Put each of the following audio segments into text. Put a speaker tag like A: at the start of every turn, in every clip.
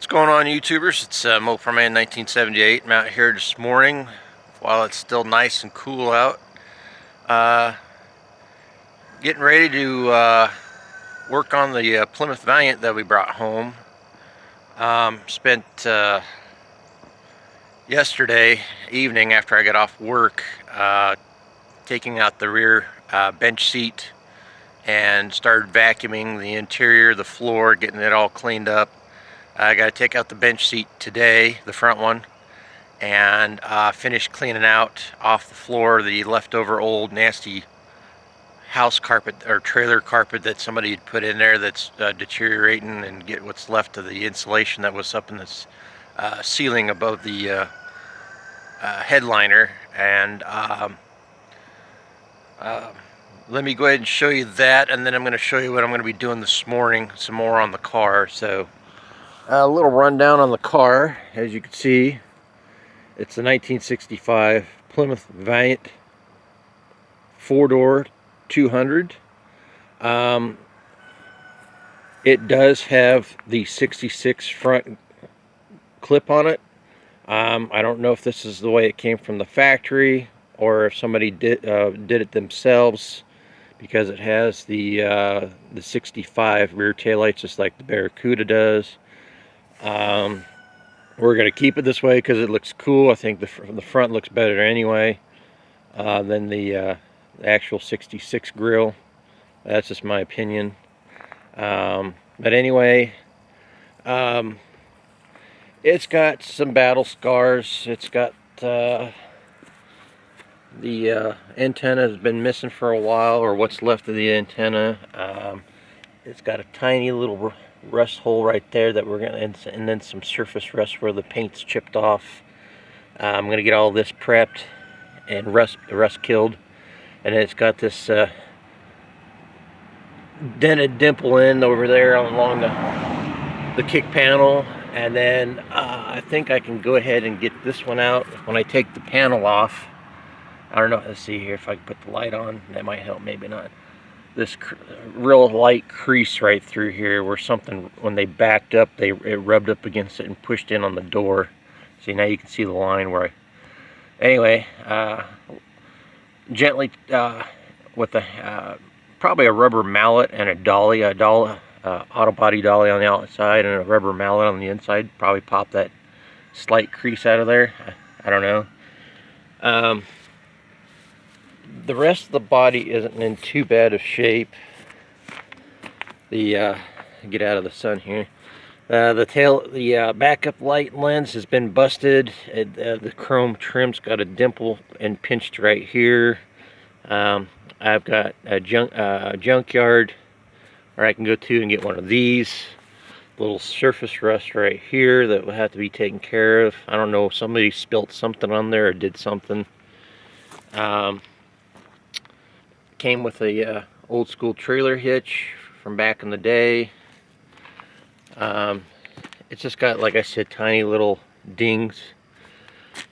A: What's going on, YouTubers? It's MoFarman 1978. I'm out here this morning while it's still nice and cool out. Getting ready to work on the Plymouth Valiant that we brought home. Spent yesterday evening after I got off work taking out the rear bench seat and started vacuuming the interior, the floor, getting it all cleaned up. I got to take out the bench seat today, the front one, and finish cleaning out off the floor the leftover old nasty house carpet or trailer carpet that somebody had put in there that's deteriorating, and get what's left of the insulation that was up in this ceiling above the headliner. And let me go ahead and show you that, and then I'm going to show you what I'm going to be doing this morning, some more on the car. So a little rundown on the car. As you can see, it's a 1965 Plymouth Valiant 4-door 200. It does have the 66 front clip on it. I don't know if this is the way it came from the factory or if somebody did it themselves, because it has the 65 rear taillights just like the Barracuda does. We're going to keep it this way because it looks cool. I think the front looks better anyway than the actual 66 grill. That's just my opinion. But anyway, it's got some battle scars. It's got the antenna has been missing for a while, or what's left of the antenna. It's got a tiny little rust hole right there that we're gonna, and then some surface rust where the paint's chipped off. I'm gonna get all this prepped and rust killed, and then it's got this dented dimple end over there along the kick panel. And then I think I can go ahead and get this one out when I take the panel off. I don't know. Let's see here if I can put the light on. That might help, maybe not. This real light crease right through here where something, when they backed up, it rubbed up against it and pushed in on the door. See, now you can see the line where anyway, gently with probably a rubber mallet and a dolly, auto body dolly on the outside and a rubber mallet on the inside, probably pop that slight crease out of there. I don't know. The rest of the body isn't in too bad of shape. The get out of the sun here. The backup light lens has been busted. The chrome trim's got a dimple and pinched right here. I've got a junkyard where I can go to and get one of these. Little surface rust right here that will have to be taken care of. I don't know if somebody spilt something on there or did something. Came with a old school trailer hitch from back in the day. It's just got, like I said, tiny little dings.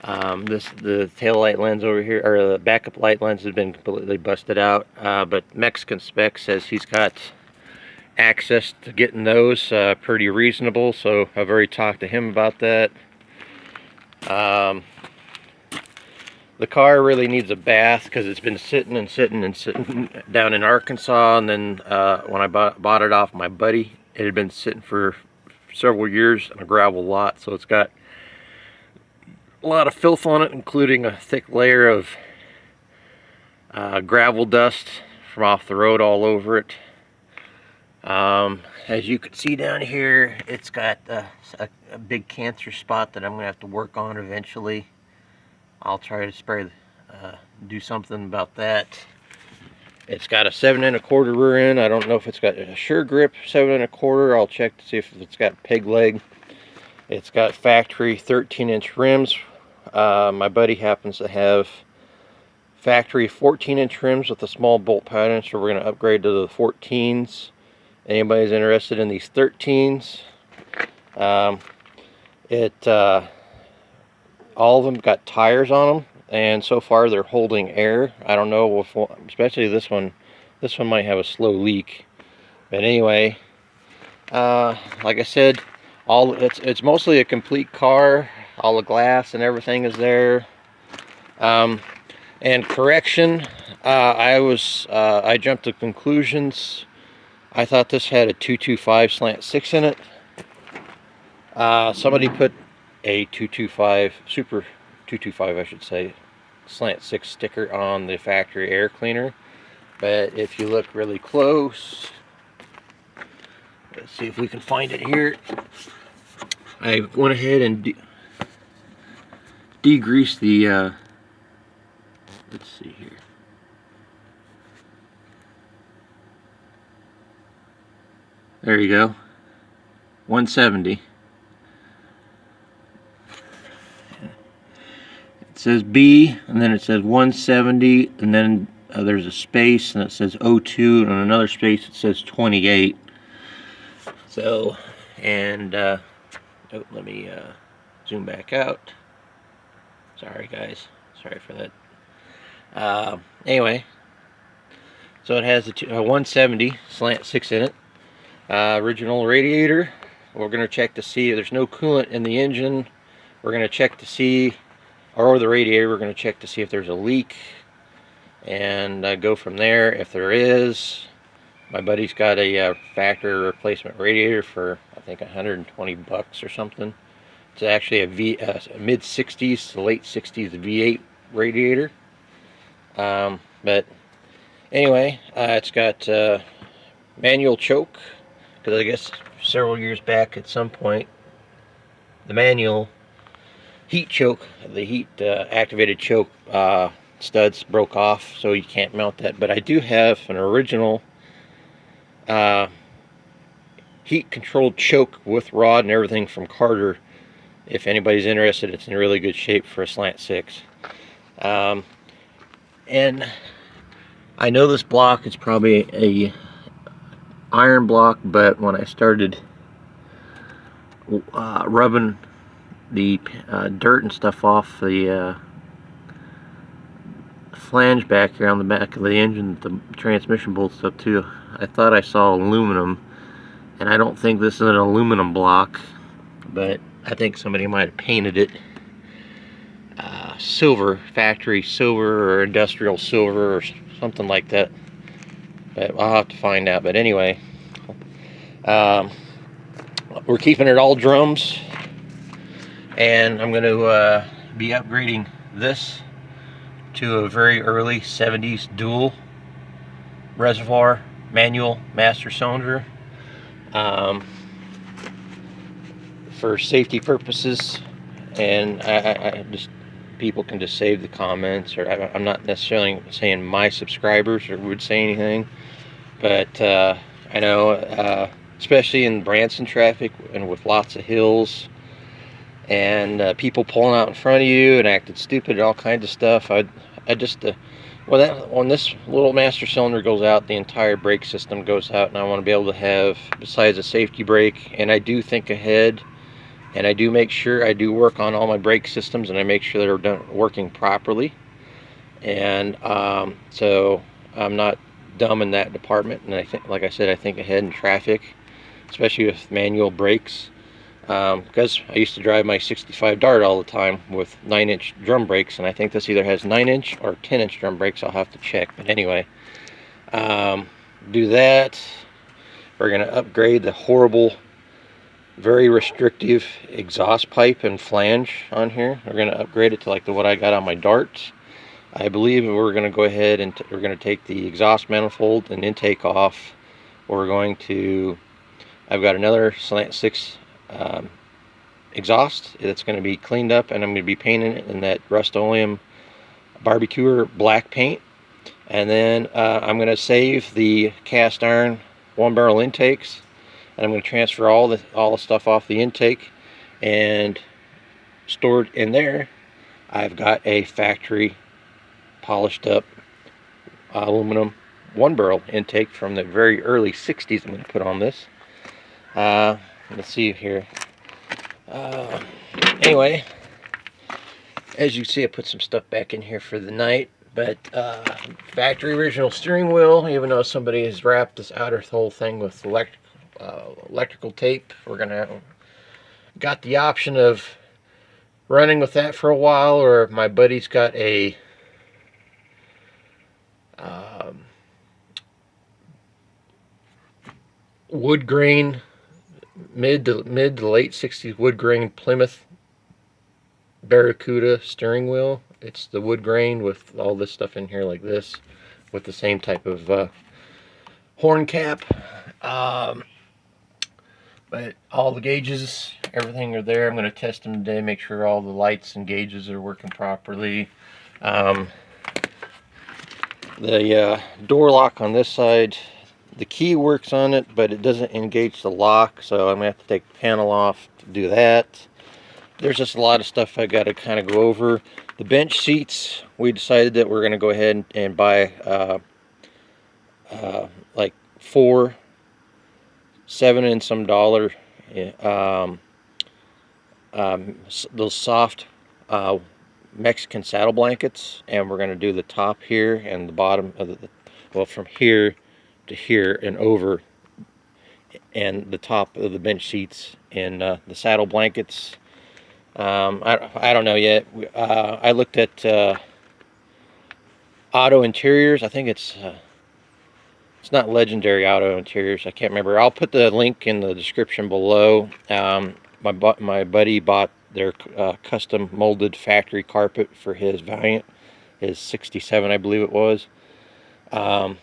A: The tail light lens over here, or the backup light lens, has been completely busted out. But Mexican Spec says he's got access to getting those pretty reasonable, so I've already talked to him about that. The car really needs a bath because it's been sitting down in Arkansas, and then when I bought it off my buddy, it had been sitting for several years on a gravel lot, so it's got a lot of filth on it, including a thick layer of gravel dust from off the road all over it. As you can see down here, it's got a big cancer spot that I'm going to have to work on eventually. I'll try to do something about that. It's got a 7 1/4 rear end. I don't know if it's got a sure grip 7 1/4. I'll check to see if it's got peg leg. It's got factory 13-inch rims. My buddy happens to have factory 14-inch rims with a small bolt pattern, so we're going to upgrade to the 14s. Anybody's interested in these 13s? All of them got tires on them, and so far they're holding air. I don't know if, especially this one might have a slow leak. But anyway, like I said, It's mostly a complete car. All the glass and everything is there. And correction, I jumped to conclusions. I thought this had a 225 Slant6 in it. Somebody put a 225 Super 225, I should say, Slant6 sticker on the factory air cleaner. But if you look really close, let's see if we can find it here. I went ahead and degreased the, let's see here. There you go, 170. It says B, and then it says 170, and then there's a space, and it says 02, and another space it says 28. So, and oh, let me zoom back out. Sorry guys, sorry for that. Anyway, so it has a 170 Slant6 in it. Original radiator. We're going to check to see if there's no coolant in the engine. We're going to check to see, or the radiator, we're going to check to see if there's a leak, and go from there. If there is, my buddy's got a factory replacement radiator for I think 120 bucks or something. It's actually a mid 60s to late 60s V8 radiator. But anyway, it's got manual choke, because I guess several years back at some point the manual heat choke, the heat activated choke studs broke off, so you can't mount that. But I do have an original heat controlled choke with rod and everything from Carter. If anybody's interested, it's in really good shape for a Slant6. And I know this block is probably a iron block, but when I started rubbing the dirt and stuff off the flange back here on the back of the engine, the transmission bolts up too, I thought I saw aluminum, and I don't think this is an aluminum block, but I think somebody might have painted it silver, factory silver or industrial silver or something like that, but I'll have to find out. But anyway, we're keeping it all drums, and I'm going to be upgrading this to a very early 70s dual reservoir manual master cylinder for safety purposes. And I just, people can just save the comments, or I'm not necessarily saying my subscribers or would say anything, but I know especially in Branson traffic and with lots of hills and people pulling out in front of you and acting stupid and all kinds of stuff, I just when this little master cylinder goes out, the entire brake system goes out, and I want to be able to have, besides a safety brake, and I do think ahead, and I do make sure I do work on all my brake systems, and I make sure they're done working properly. And so I'm not dumb in that department, and I think, like I said, I think ahead in traffic, especially with manual brakes, because I used to drive my 65 Dart all the time with 9-inch drum brakes, and I think this either has 9-inch or 10-inch drum brakes. I'll have to check, but anyway, do that. We're going to upgrade the horrible, very restrictive exhaust pipe and flange on here. We're going to upgrade it to like what I got on my Darts. I believe we're going to go ahead and we're going to take the exhaust manifold and intake off. We're going to, I've got another Slant6 exhaust that's going to be cleaned up, and I'm going to be painting it in that Rust-Oleum barbecuer black paint. And then I'm going to save the cast iron 1-barrel intakes, and I'm going to transfer all the stuff off the intake, and stored in there I've got a factory polished up aluminum 1-barrel intake from the very early 60s. I'm going to put on this. Let's see here. Anyway, as you can see, I put some stuff back in here for the night, but factory original steering wheel, even though somebody has wrapped this outer whole thing with electrical tape. We're gonna got the option of running with that for a while, or my buddy's got a wood grain, mid to late 60s wood grain Plymouth Barracuda steering wheel. It's the wood grain with all this stuff in here like this, with the same type of horn cap. But all the gauges, everything are there. I'm going to test them today, make sure all the lights and gauges are working properly. The door lock on this side, the key works on it, but it doesn't engage the lock, so I'm going to have to take the panel off to do that. There's just a lot of stuff I got to kind of go over. The bench seats, we decided that we're going to go ahead and buy like 4, $7 and some dollar those soft Mexican saddle blankets, and we're going to do the top here and the bottom of the, well, from here to here and over, and the top of the bench seats and the saddle blankets. I don't know yet. I looked at Auto Interiors. I think it's not Legendary Auto Interiors. I can't remember. I'll put the link in the description below. My buddy bought their custom molded factory carpet for his Valiant, his 67, I believe it was. And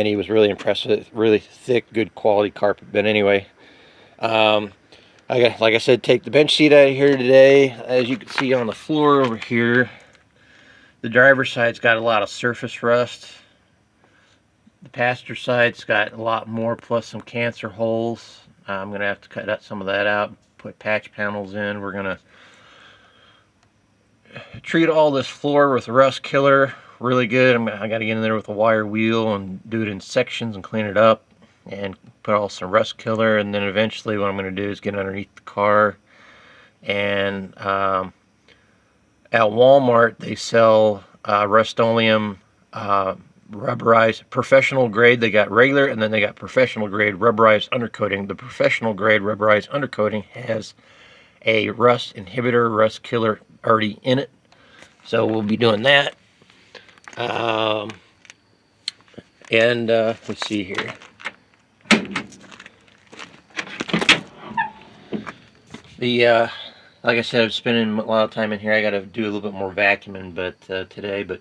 A: he was really impressed with it. Really thick, good quality carpet. But anyway, I got, like I said, take the bench seat out of here today. As you can see on the floor over here, the driver's side's got a lot of surface rust. The passenger side's got a lot more, plus some cancer holes. I'm going to have to cut out some of that out, put patch panels in. We're going to treat all this floor with rust killer really good. I got to get in there with a wire wheel and do it in sections and clean it up and put all some rust killer. And then eventually what I'm going to do is get underneath the car. And at Walmart they sell Rust-Oleum rubberized professional grade. They got regular, and then they got professional grade rubberized undercoating. The professional grade rubberized undercoating has a rust inhibitor, rust killer already in it, so we'll be doing that. Let's see here. Like I said, I'm spending a lot of time in here. I got to do a little bit more vacuuming, today. But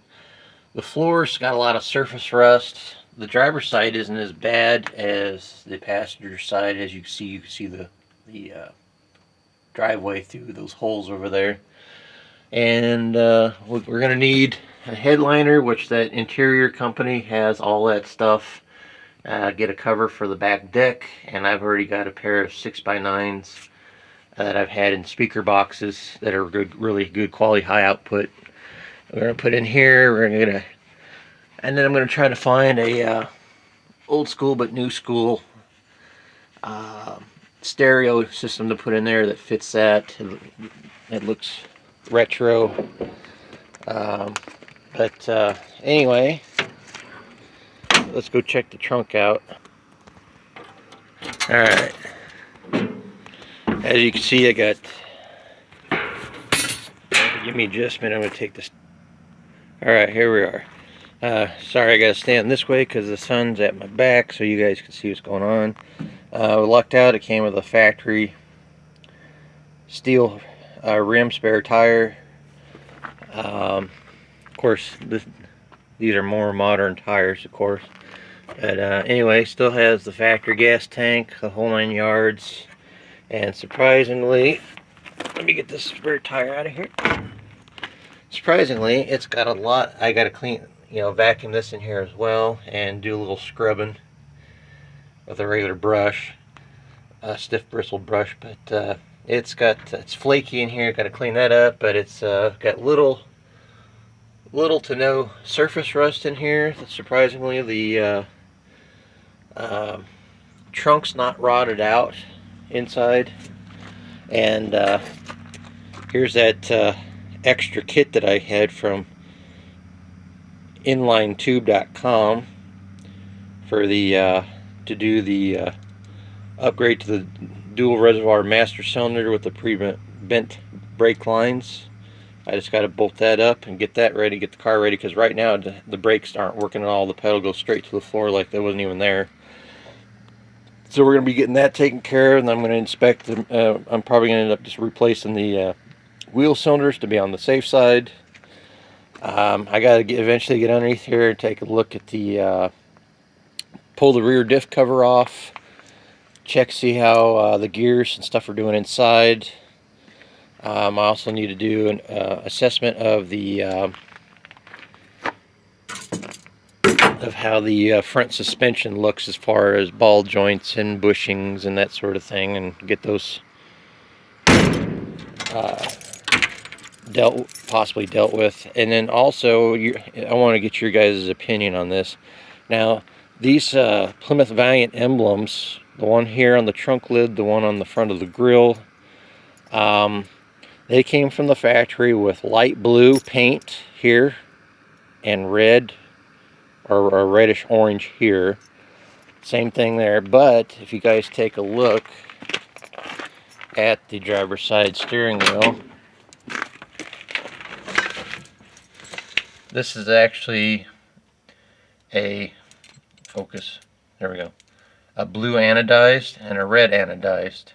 A: the floor's got a lot of surface rust. The driver's side isn't as bad as the passenger side. As you can see the driveway through those holes over there. And we're going to need a headliner, which that interior company has all that stuff. Get a cover for the back deck, and I've already got a pair of 6x9s that I've had in speaker boxes that are good, really good quality, high output. We're going to put in here. And then I'm going to try to find a old school but new school stereo system to put in there that fits that. It looks retro. Anyway, let's go check the trunk out. Alright. As you can see, I got, give me just a minute, I'm going to take this. Alright, here we are. Sorry, I got to stand this way because the sun's at my back so you guys can see what's going on. We lucked out. It came with a factory steel rim spare tire. Of course, these are more modern tires, of course. But anyway, still has the factory gas tank, the whole 9 yards. And surprisingly, let me get this spare tire out of here. Surprisingly, it's got a lot. I got to clean, vacuum this in here as well and do a little scrubbing with a regular brush, a stiff bristle brush. But it's flaky in here. Got to clean that up. But it's got little to no surface rust in here. Surprisingly, the trunk's not rotted out inside. And here's that extra kit that I had from inlinetube.com for the to do the upgrade to dual reservoir master cylinder with the pre-bent brake lines. I just got to bolt that up and get that ready, get the car ready, because right now the brakes aren't working at all. The pedal goes straight to the floor like that wasn't even there. So we're going to be getting that taken care of, and I'm going to inspect them. I'm probably going to end up just replacing the wheel cylinders to be on the safe side. I got to eventually get underneath here and take a look at the pull the rear diff cover off, check, see how the gears and stuff are doing inside. I also need to do an assessment of the of how the front suspension looks as far as ball joints and bushings and that sort of thing, and get those possibly dealt with. And then also, I want to get your guys' opinion on this. Now, these Plymouth Valiant emblems, the one here on the trunk lid, the one on the front of the grill, they came from the factory with light blue paint here and red or reddish orange here. Same thing there. But if you guys take a look at the driver's side steering wheel, this is actually a focus. There we go. A blue anodized and a red anodized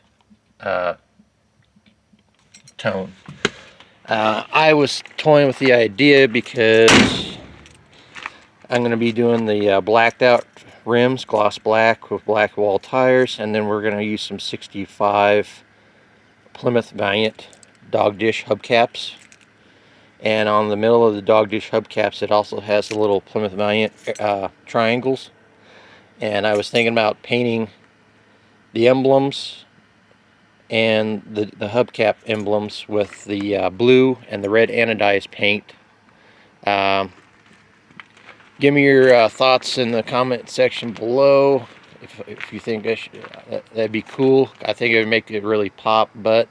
A: tone. I was toying with the idea because I'm going to be doing the blacked out rims, gloss black with black wall tires, and then we're going to use some 65 Plymouth Valiant dog dish hubcaps. And on the middle of the dog dish hubcaps, it also has the little Plymouth Valiant triangles. And I was thinking about painting the emblems and the hubcap emblems with the blue and the red anodized paint. Give me your thoughts in the comment section below if you think that'd be cool. I think it would make it really pop, but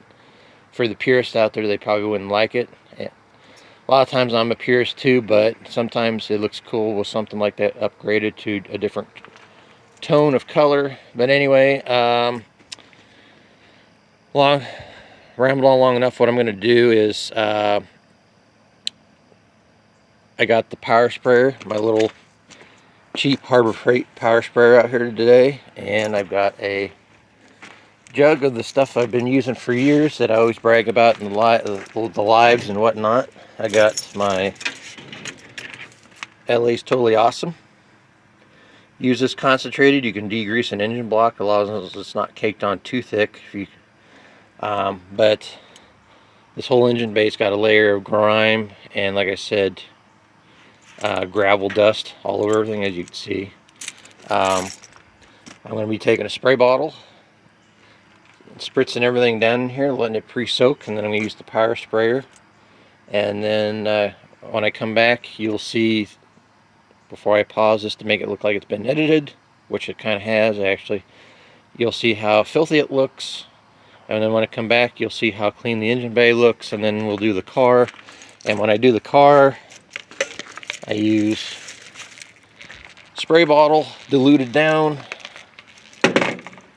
A: for the purists out there, they probably wouldn't like it. A lot of times I'm a purist too, but sometimes it looks cool with something like that upgraded to a different tone of color. But anyway, rambled on long enough. What I'm going to do is I got the power sprayer, my little cheap Harbor Freight power sprayer out here today, and I've got a jug of the stuff I've been using for years that I always brag about in the lives and whatnot. I got my LA's Totally Awesome. Use this concentrated. You can degrease an engine block, as long as it's not caked on too thick. But this whole engine base got a layer of grime and, like I said, gravel dust all over everything, as you can see. I'm going to be taking a spray bottle, spritzing everything down in here, letting it pre-soak, and then I'm going to use the power sprayer. And then when I come back, you'll see, before I pause this to make it look like it's been edited, which it kind of has actually, you'll see how filthy it looks. And then when I come back, you'll see how clean the engine bay looks, and then we'll do the car. And when I do the car, I use spray bottle diluted down,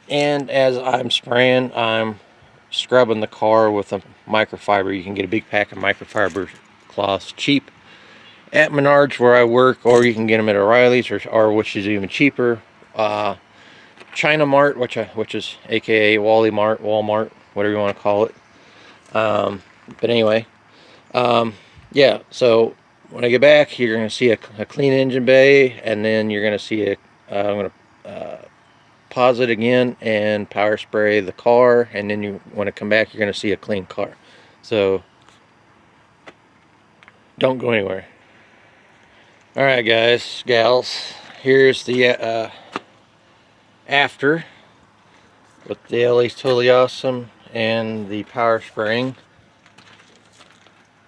A: and as I'm spraying, I'm scrubbing the car with a microfiber. You can get a big pack of microfiber cloths cheap at Menards where I work, or you can get them at O'Reilly's, or which is even cheaper, China Mart, which is aka Wally Mart, Walmart, whatever you want to call it. But anyway, yeah, so when I get back, you're going to see a clean engine bay, and then you're going to see I'm going to pause it again and power spray the car, and then when I come back, you're going to see a clean car. So don't go anywhere. Alright guys, gals, here's the after with the LA's Totally Awesome and the power spraying.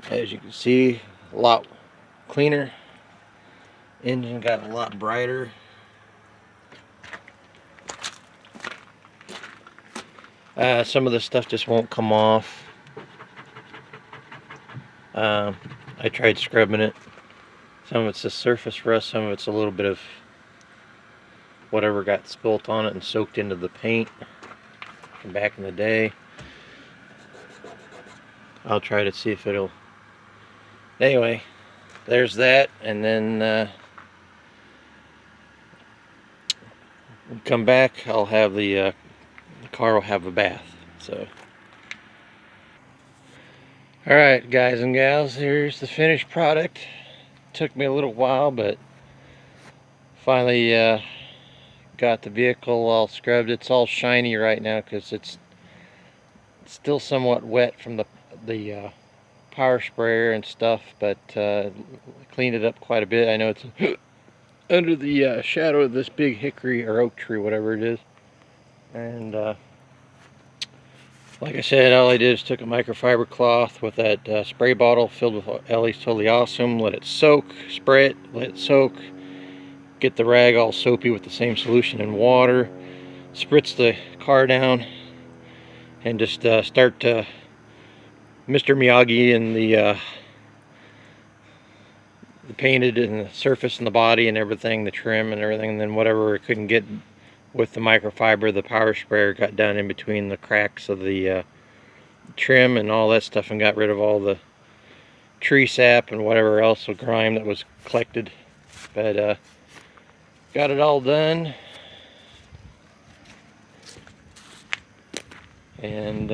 A: As you can see, a lot cleaner. Engine got a lot brighter. Some of the stuff just won't come off. I tried scrubbing it. Some of it's the surface rust, some of it's a little bit of whatever got spilt on it and soaked into the paint. from back in the day. I'll try to see if it'll... Anyway, there's that, and then when we come back, I'll have the car will have a bath. So, alright guys and gals, here's the finished product. Took me a little while, but finally got the vehicle all scrubbed. It's all shiny right now because it's still somewhat wet from the power sprayer and stuff, but cleaned it up quite a bit. I know it's under the shadow of this big hickory or oak tree, whatever it is. And like I said, all I did is took a microfiber cloth with that spray bottle filled with Ellie's Totally Awesome, let it soak, spray it, let it soak, get the rag all soapy with the same solution and water, spritz the car down, and just start to Mr. Miyagi and the painted and the surface and the body and everything, the trim and everything, and then whatever it couldn't get with the microfiber, the power sprayer got down in between the cracks of the trim and all that stuff, and got rid of all the tree sap and whatever else of grime that was collected. But got it all done, and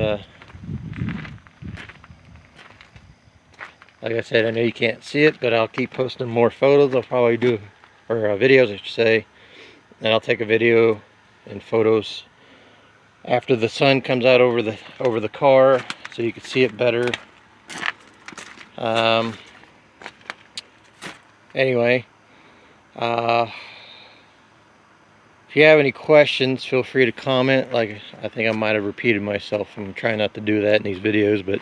A: like I said, I know you can't see it, but I'll keep posting more photos. I'll probably do, or videos I should say, and I'll take a video and photos after the sun comes out over the car, so you can see it better. Anyway, if you have any questions, feel free to comment. Like, I think I might have repeated myself. I'm trying not to do that in these videos, but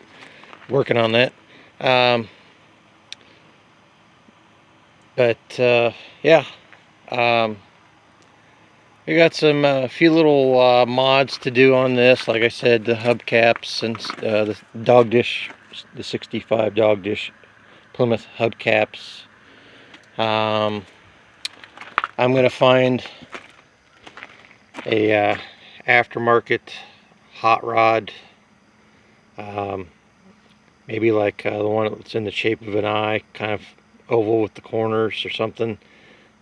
A: working on that. Yeah, we got some few little mods to do on this. Like I said, the hubcaps and the dog dish, the 65 dog dish Plymouth hubcaps. I'm gonna find a aftermarket hot rod, maybe like the one that's in the shape of an eye, kind of oval with the corners or something.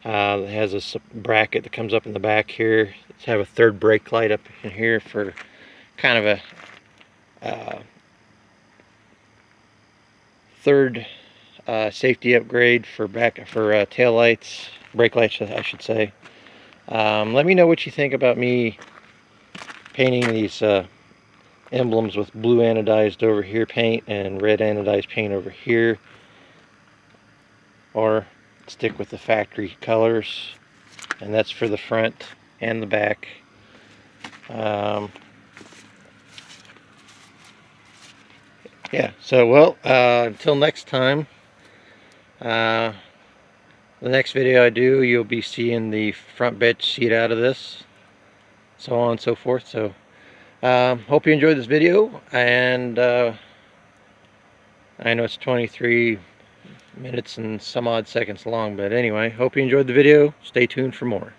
A: It has a bracket that comes up in the back here. Let's have a third brake light up in here for kind of a third safety upgrade for tail lights, brake lights I should say. Let me know what you think about me painting these emblems with blue anodized over here paint and red anodized paint over here, or stick with the factory colors, and that's for the front and the back. Yeah, so well, until next time, the next video I do, you'll be seeing the front bench seat out of this, so on and so forth. So hope you enjoyed this video, and I know it's 23 minutes and some odd seconds long, but anyway, hope you enjoyed the video. Stay tuned for more.